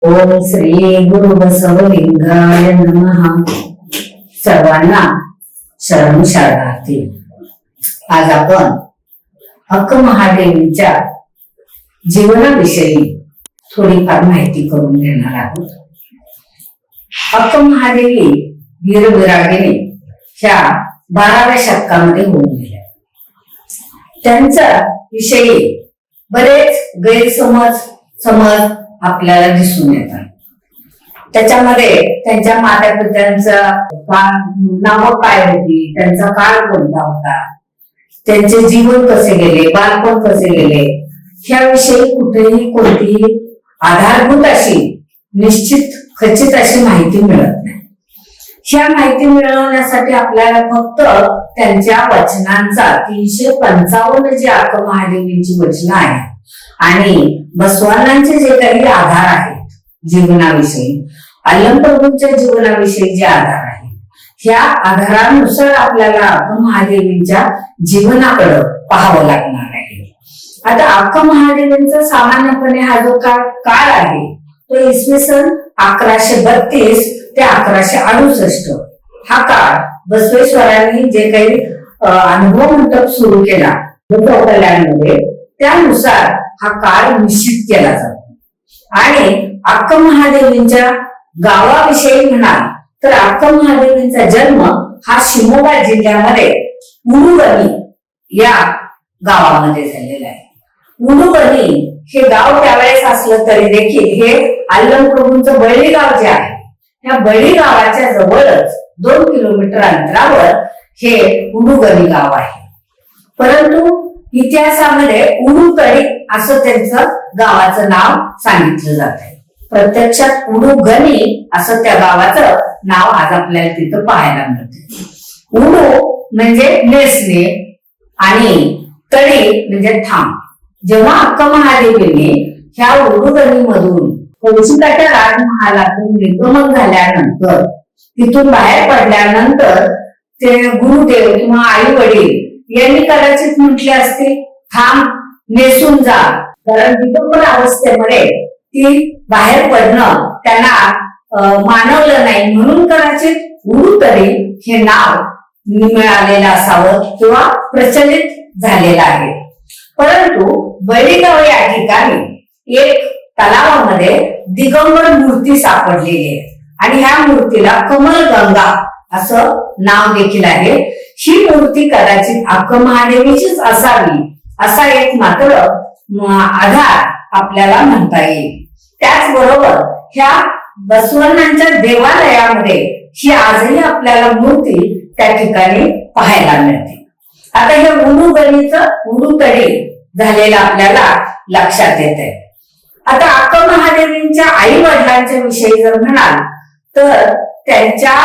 ओम श्री गुरु बसवलिंगाय नमः. सर्वांना शरण शरणार्थी. आज आपण अक्क महादेवीच्या जीवनाविषयी थोडीफार माहिती करून घेणार आहोत. अक्क महादेवी वीरविरागिनी ह्या 12व्या शतकामध्ये होऊन गेल्या. त्यांच्या विषयी बरेच गैरसमज आपल्याला दिसून येतात. त्याच्यामध्ये त्यांच्या माता पित्यांचं नाव काय होती, त्यांचा काळ कोणता होता, त्यांचे जीवन कसे गेले, बालपण कसे गेले, ह्याविषयी कुठेही कोणतीही आधारभूत अशी निश्चित खचित अशी माहिती मिळत नाही. ह्या माहिती मिळवण्यासाठी आपल्याला फक्त त्यांच्या वचनांचा 355 जी अक्क महादेवींची वचनं आहेत आणि बसवानांचे जे काही आधार आहेत जीवनाविषयी, अलंप्रभूंच्या जीवनाविषयी जे आधार आहेत, ह्या आधारानुसार आपल्याला अक्क महादेवींच्या जीवनाकडे पाहावं लागणार आहे. आता अक्क महादेवींचा सामान्यपणे हा जो काळ आहे तो इसवी सन 1132 ते 1168 हा काळ बसवेश्वरांनी जे काही अनुभव मंडप सुरू केला कल्याणमध्ये, त्यानुसार हा काळ निश्चित केला जातो. आणि अक्क महादेवींच्या गावाविषयी म्हणाल तर अक्क महादेवींचा जन्म हा शिमोगा जिल्ह्यामध्ये उडुगणी या गावामध्ये झालेला आहे. उडुगणी हे गाव त्यावेळेस असलं तरी देखील हे अलंप्रभूंचं बळी गाव जे आहे, या बळी गावाच्या जवळच 2 किलोमीटर अंतरावर हे उडुगणी गाव आहे. परंतु इतिहासामध्ये उडुतडी असं त्यांचं गावाचं नाव सांगितलं जात आहे. प्रत्यक्षात उडुगणी असं त्या गावाचं नाव आज आपल्याला तिथं पाहायला मिळते. उडू म्हणजे नेसणे आणि तडी म्हणजे थांब. जेव्हा अक्क महादेवीने ह्या उडुगणीमधून कौशिकाच्या राजमहालातून निर्गमन झाल्यानंतर, तिथून बाहेर पडल्यानंतर ते गुरुदेव किंवा आई वडील यांनी कदाचित म्हटले असते थांब, नेसून जा. कारण दिगंबर अवस्थेमध्ये ती बाहेर पडणं त्यांना मानवलं नाही, म्हणून कदाचित उडुतडी हे नाव मिळालेलं असावं किंवा प्रचलित झालेलं आहे. परंतु बळीगाव या ठिकाणी एक तलावामध्ये दिगंबर मूर्ती सापडलेली आहे आणि ह्या मूर्तीला कमल गंगा असं नाव देखील आहे. ही मूर्ती कदाचित अक्क महादेवीचीच असावी असा एक मात्र आधार आपल्याला म्हणता येईल. त्याचबरोबर ह्या बसवण्णांच्या देवालयामध्ये ही आजही आपल्याला मूर्ती त्या ठिकाणी पाहायला मिळते. आता हे उडुगणीचं उडुतडी झालेलं आपल्याला लक्षात येते. आता अक्क महादेवींच्या आई वडिलांच्या विषयी जर म्हणाल तर त्यांच्या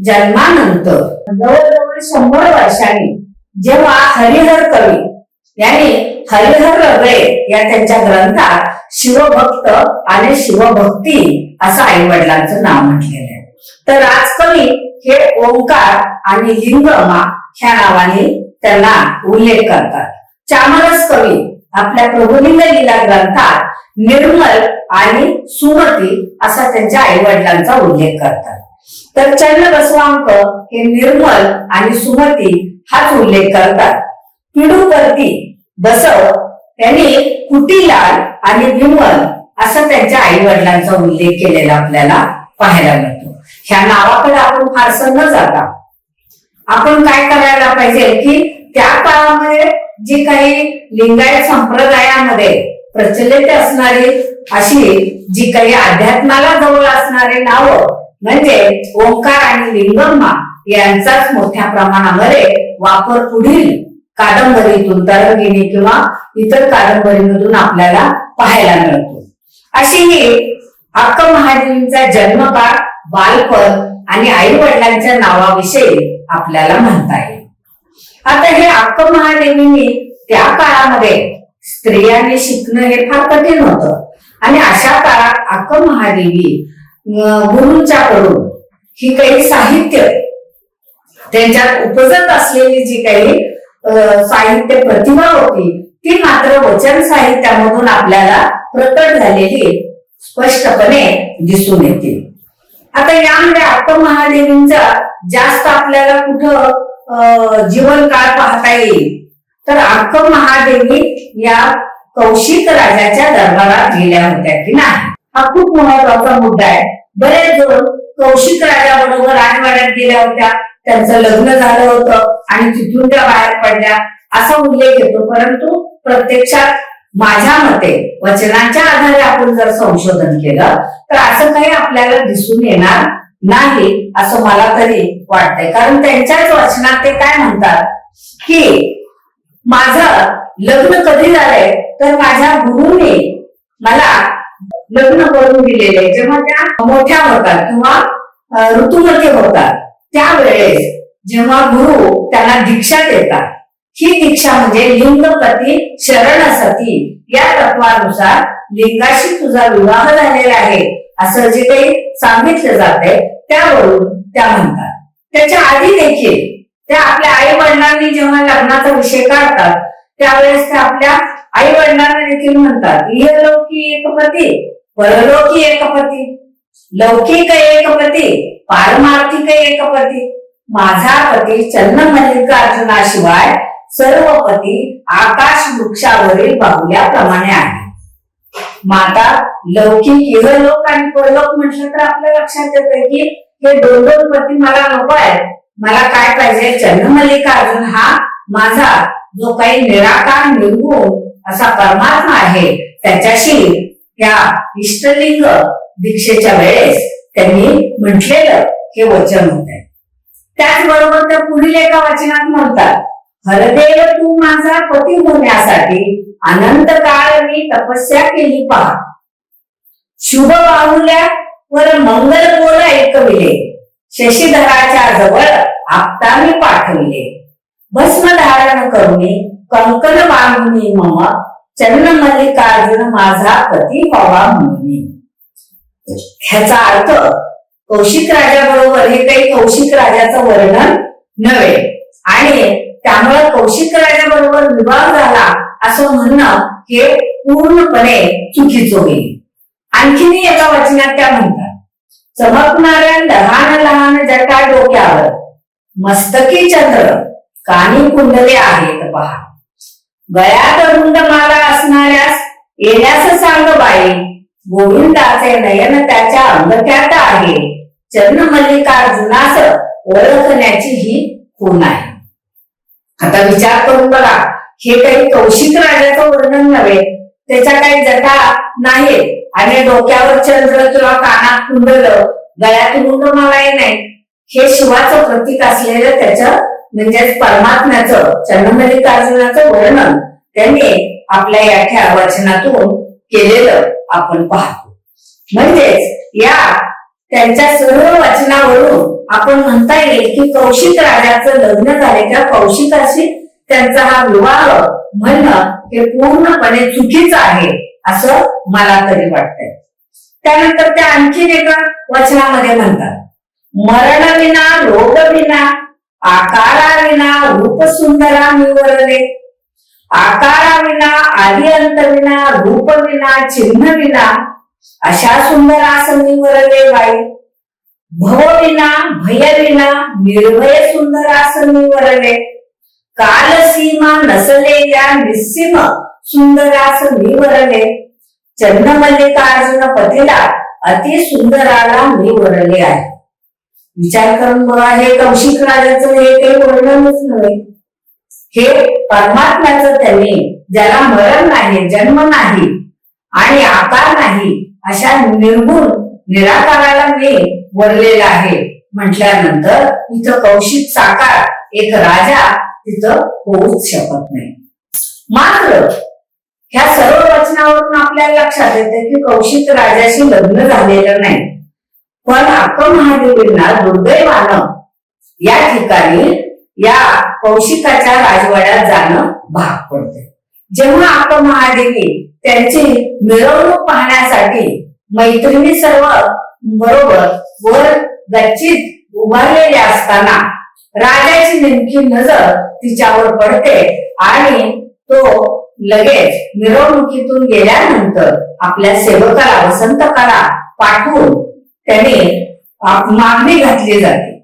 जन्मानंतर जवळजवळ 100 वर्षांनी जेव्हा हरिहर कवी यांनी हरिहर रगळे या त्यांच्या ग्रंथात शिवभक्त आणि शिवभक्ती असं आई वडिलांचं नाव म्हटलेलं आहे, तर राजकवी हे ओंकार आणि लिंगमा ह्या नावाने त्यांना उल्लेख करतात. चामरस कवी आपल्या प्रभुलिंग लीला ग्रंथात निर्मल आणि सुमती असा त्यांच्या आई वडिलांचा उल्लेख करतात. तर चन्न बसवांक हे निर्मल आणि सुमती हाच उल्लेख करतात. पिडूपरती बसव यांनी कुटीलाल आणि विमल असं त्यांच्या आई वडिलांचा उल्लेख केलेला आपल्याला पाहायला मिळतो. ह्या नावाकडे आपण फारसं न जाता आपण काय करायला पाहिजे की त्या काळामध्ये जी काही लिंगायत संप्रदायामध्ये प्रचलित असणारी अशी जी काही अध्यात्माला जवळ असणारी नावं म्हणजे ओंकार आणि लिंगम्मा यांचाच मोठ्या प्रमाणामध्ये वापर पुढील कादंबरीतून, तरंगिणी किंवा इतर कादंबरीमधून आपल्याला पाहायला मिळतो. अशी ही अक्क महादेवींचा जन्मकाळ, बालपण आणि आई वडिलांच्या नावाविषयी आपल्याला म्हणता येईल. आता हे अक्क महादेवींनी त्या काळामध्ये स्त्रियांनी शिकणं हे फार कठीण होतं आणि अशा काळात अक्क महादेवी गुरूंच्याकडून ही काही साहित्य त्यांच्यात उपजत असलेली जी काही साहित्य प्रतिभा होती ती मात्र वचन साहित्यामधून आपल्याला प्रकट झालेली स्पष्टपणे दिसून येते. आता यामध्ये अक्क महादेवींचा जास्त आपल्याला कुठं जीवनकाळ पाहता येईल तर अक्क महादेवी या कौशिक राजाच्या दरबारात गेल्या होत्या की नाही, हा खूप महत्वाचा मुद्दा आहे. बरेच जण कौशिक राजाबरोबर राजवाड्यात गेल्या होत्या, त्यांचं लग्न झालं होतं आणि तिथून त्या बाहेर पडल्या असा उल्लेख येतो. परंतु प्रत्यक्षात माझ्या मते वचनाच्या आधारे आपण जर संशोधन केलं तर असं काही आपल्याला दिसून येणार नाही असं मला तरी वाटतंय. कारण त्यांच्याच वचनात ते काय म्हणतात की माझं लग्न कधी झालंय तर माझ्या गुरुने मला लग्न करून दिलेले जेव्हा त्या मोठ्या होतात किंवा ऋतूमध्ये होतात त्यावेळेस जेव्हा गुरु त्यांना दीक्षा देतात, ही दीक्षा म्हणजे लिंगपती शरण सती या तत्वानुसार लिंगाशी तुझा विवाह झालेला आहे असं जे काही सांगितलं जाते त्यावरून त्या म्हणतात. त्याच्या आधी देखील त्या आपल्या आई वडिलांनी जेव्हा लग्नाचा विषय काढतात त्यावेळेस त्या आपल्या आई वडिलांना देखील म्हणतात इहलोकी एकपती परलोकी एकपती, लौकिक एकपती पारमार्थिक एकपती, माझा पती चंद्रमल्लिकार्जुनाशिवाय सर्व पती आकाश वृक्षावरील बाहुल्याप्रमाणे आहे. माता लौकिक इहलोक आणि परलोक म्हटलं तर आपल्या लक्षात येतं की हे दोन दोन पती मला नको आहे, मला काय पाहिजे चंद्रमल्लिकार्जुन हा माझा जो काही निराकार निर्गुण असा परमात्मा आहे त्याच्याशी त्या इष्टलिंग दीक्षेच्या वेळेस त्यांनी म्हटलेलं हे वचन होते. त्याचबरोबर त्या पुढील एका वचनात म्हणतात हरदेव तू माझा पती होण्यासाठी अनंत काळ मी तपस्या केली पहा, शुभ बाहुल्या वर मंगल बोल ऐकविले, शशीधराच्या जवळ आपता मी पाठविले, भस्म धारण करुणी कंकण बांधुनी मम चंद्रमल्लिकार्जुन माझा पती व्हावा म्हणून. ह्याचा अर्थ कौशिक राजाबरोबर हे काही कौशिक राजाचं वर्णन नव्हे आणि त्यामुळे कौशिक राजाबरोबर विवाह झाला असं म्हणणं हे पूर्णपणे चुकीचं होईल. आणखीन एका वचनात त्या म्हणतात चमकणाऱ्या लहान लहान जटा डोक्यावर, मस्तकी चंद्र कानी कुंडले आहेत पहा, गळ्यात रुंद माला असणाऱ्यास येण्यास सांग बाई, गोविंदाचे नयन त्याच्या अंगठ्यात आहे, चंद्रमल्लिकार्जुनास ओळखण्याची ही खूण आहे. आता विचार करून बघा, हे काही कौशिक राजाचं वर्णन नव्हे, त्याच्या काही जटा नाहीत आणि डोक्यावर चंद्र किंवा कानात कुंडल गळ्यात रुंडमाला नाही, हे शिवाचं प्रतीक असलेलं त्याचं म्हणजेच परमात्म्याचं चंद्रमल्लिकार्जुनाचं वर्णन त्यांनी आपल्या या वचनातून केलेलं आपण पाहतो. म्हणजेच या त्यांच्या सर्व वचनावरून आपण म्हणता येईल की कौशिक राजाचं लग्न झाले त्या कौशिकाशी त्यांचा हा विवाह म्हणणं हे पूर्णपणे चुकीचं आहे असं मला तरी वाटतंय. त्यानंतर त्या आणखीन एका वचनामध्ये म्हणतात मरणविना रोगविना आकाराविना रूप सुंदरा निवरले, आकाराविना आदि अंतविना रूपविना चिन्हविना अशा सुंदरास निवरले बाई, भवविना भयविना निर्भय सुंदरास निवरले, कालसीमा नसलेल्या निस्सीम सुंदरास निवरले, चंद्रमल्लिकार्जुन पतीला अति सुंदराला निवरले आहे. विचार करून बघा, हे कौशिक राजाचं हे काही वर्णनच नव्हे, हे परमात्म्याचं त्यांनी ज्याला मरण नाही, जन्म नाही आणि आकार नाही अशा निर्गुण निराकाराला मी वरलेला आहे म्हटल्यानंतर इथं कौशिक साकार एक राजा तिथं होऊच शकत नाही. मात्र ह्या सर्व वचनावरून आपल्याला लक्षात येते की कौशिक राजाशी लग्न झालेलं नाही, पण अक्क महादेवींना दुर्दैवानं या ठिकाणी या कौशिकाच्या राजवाड्यात जाणं भाग पडते. जेव्हा अक्क महादेवी त्यांची मिरवणूक पाहण्यासाठी मैत्रिणी सर्व बरोबर वर गच्चीत उभारलेल्या असताना राजाची नेमकी नजर तिच्यावर पडते आणि तो लगेच मिरवणुकीतून गेल्यानंतर आपल्या सेवकाला वसंतकाला पाठवून त्याने मागणी घातली जाते.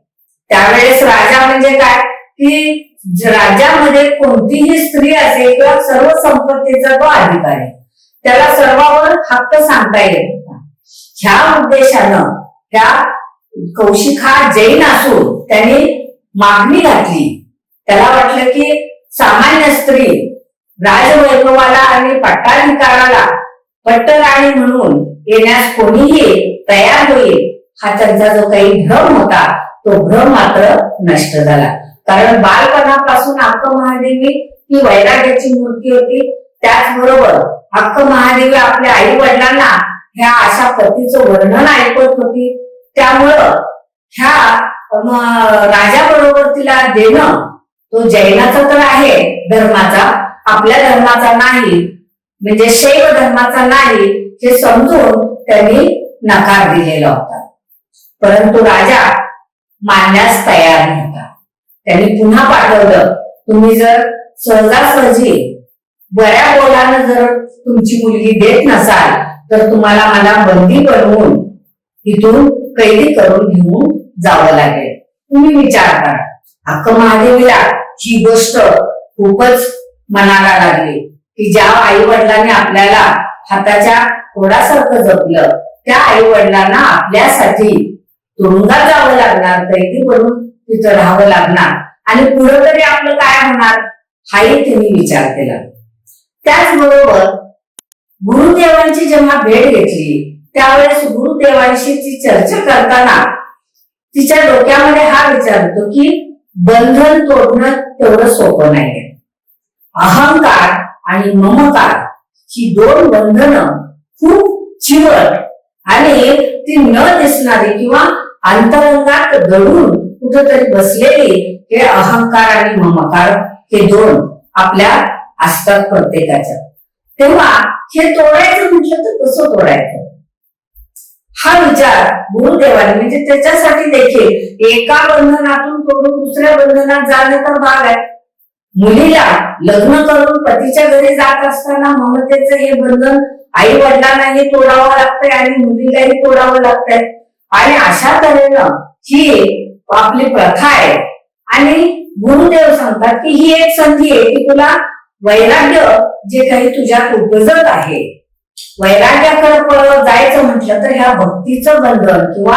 त्यावेळेस राजा म्हणजे काय की राज्यामध्ये कोणतीही स्त्री असेल किंवा सर्व संपत्तीचा तो अधिकारी, त्याला सर्वांवर हक्क सांगता येत होता. ह्या उद्देशानं त्या कौशिक हा जैन असून त्याने मागणी घातली. त्याला वाटलं की सामान्य स्त्री राजवैभवाला आणि पट्टाधिकाराला पट्टराणी म्हणून येण्यास कोणीही तयार होईल, हा त्यांचा जो काही भ्रम होता तो भ्रम मात्र नष्ट झाला. कारण बालपणापासून अक्क महादेवी ही वैराग्याची मूर्ती होती. त्याचबरोबर अक्क महादेवी आपल्या आई वडिलांना ह्या अशा पतीचं वर्णन ऐकत होती. त्यामुळं ह्या राजाबरोबर तिला देणं तो जैनाचा तर आहे धर्माचा, आपल्या धर्माचा नाही, म्हणजे शैव धर्माचा नाही, हे समजून त्यांनी नकार दिलेला होता. परंतु राजा मानण्यास तयार नव्हता. त्यांनी पुन्हा पाठवलं, तुम्ही जर सहजासहजी बऱ्या बोलानं जर तुमची मुलगी देत नसाल तर तुम्हाला मला बंदी बनवून इथून कैदी करून घेऊन जावं लागेल. तुम्ही विचार करा. अक्क महादेवीला ही गोष्ट खूपच मनाला लागली की ज्या आई वडिलांनी आपल्याला हाताच्या कोडासारखं जपलं त्या आई वडिलांना आपल्यासाठी तुरुंगात जावं लागणार, कैदी बनून तिथं राहावं लागणार आणि पुढे तरी आपलं काय होणार, हाही तिने विचार केला. त्याचबरोबर गुरुदेवांची जेव्हा भेट घेतली त्यावेळेस गुरुदेवांशी ती चर्चा करताना तिच्या डोक्यामध्ये हा विचार होतो की बंधन तोडणं तेवढं सोपं नाहीये. अहंकार आणि ममकार ही दोन बंधनं खूप चिवट आणि ती न दिसणारी किंवा अंतरंगात दडून कुठेतरी बसलेली हे अहंकार आणि ममकार हे दोन आपल्या असतात प्रत्येकाच्या. तेव्हा हे तोडायचं म्हटलं तर कसं तोडायचं हा विचार गुरुदेवाने, म्हणजे त्याच्यासाठी देखील एका बंधनातून तोडून दुसऱ्या बंधनात जाणं तर भाग आहे. मुलीला लग्न करून पतीच्या घरी जात असताना ममतेचं हे बंधन आई वडिलांनाही तोडावं लागतंय आणि मुलीलाही तोडावं लागतंय. आणि अशा तऱ्हेनं ही आपली प्रथा आहे. आणि गुरुदेव सांगतात की ही एक संधी आहे की तुला वैराग्य जे काही तुझ्यात उपजत आहे, वैराग्याकडे परत जायचं म्हटलं तर ह्या भक्तीचं बंधन किंवा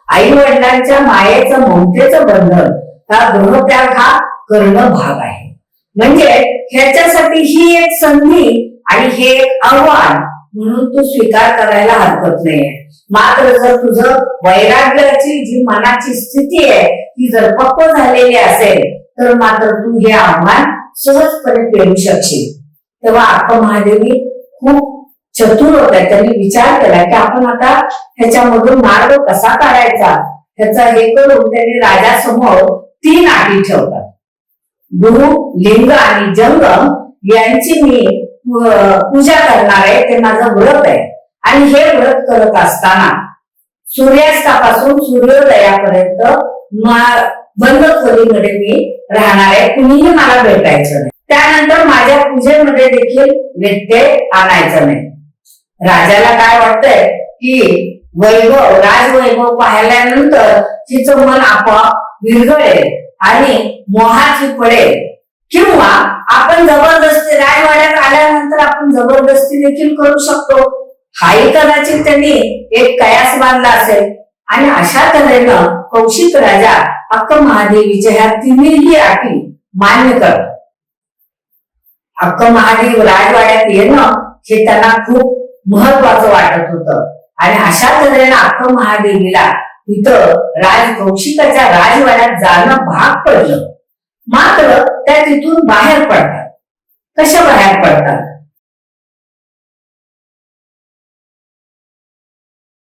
आई वडिलांच्या मायेचं ममतेचं बंधन, हा गृहत्याग हा करणं भाग आहे. म्हणजे ह्याच्यासाठी ही एक संधी आणि हे एक आव्हान म्हणून तू स्वीकार करायला हरकत नाहीये. मात्र जर तुझं वैराग्याची जी मनाची स्थिती आहे ती जर पक्व झालेली असेल तर मात्र तू हे आव्हान सहजपणे पेलू शकशील. तेव्हा अक्क महादेवी खूप चतुर होत्या. त्यांनी विचार केला की आपण आता ह्याच्यामधून मार्ग कसा काढायचा, ह्याचा हे करून त्यांनी राजासमोर 3 अटी ठेवतात. गुरु, लिंग आणि जंगम यांची मी पूजा करणार आहे, ते माझं व्रत आहे. आणि हे व्रत करत असताना सूर्यास्तापासून सूर्योदयापर्यंत बंद खोलीमध्ये मी राहणार आहे, कुणीही मला भेटायचं नाही. त्यानंतर माझ्या पूजेमध्ये देखील व्यत्यय आणायचं नाही. राजाला काय वाटतंय की वैभव, राजवैभव पाहिल्यानंतर तिचं मन आपोआप विरघळेल आणि मोहाची पडेल, किंवा आपण जबरदस्ती राजवाड्यात आल्यानंतर आपण जबरदस्ती देखील करू शकतो. हाही कदाचित त्यांनी एक कयास बांधला असेल. आणि अशा तऱ्हेनं कौशिक राजा अक्क महादेवीच्या ह्या तिन्ही अटी मान्य करतो. अक्क महादेव राजवाड्यात येणं हे त्यांना खूप महत्वाचं वाटत होतं. आणि अशा तऱ्हेनं अक्क महादेवीला तिथं कौशिकाच्या राजवाड्यात जाणं भाग पडलं. मात्र त्या तिथून बाहेर पडतात. कशा बाहेर पडतात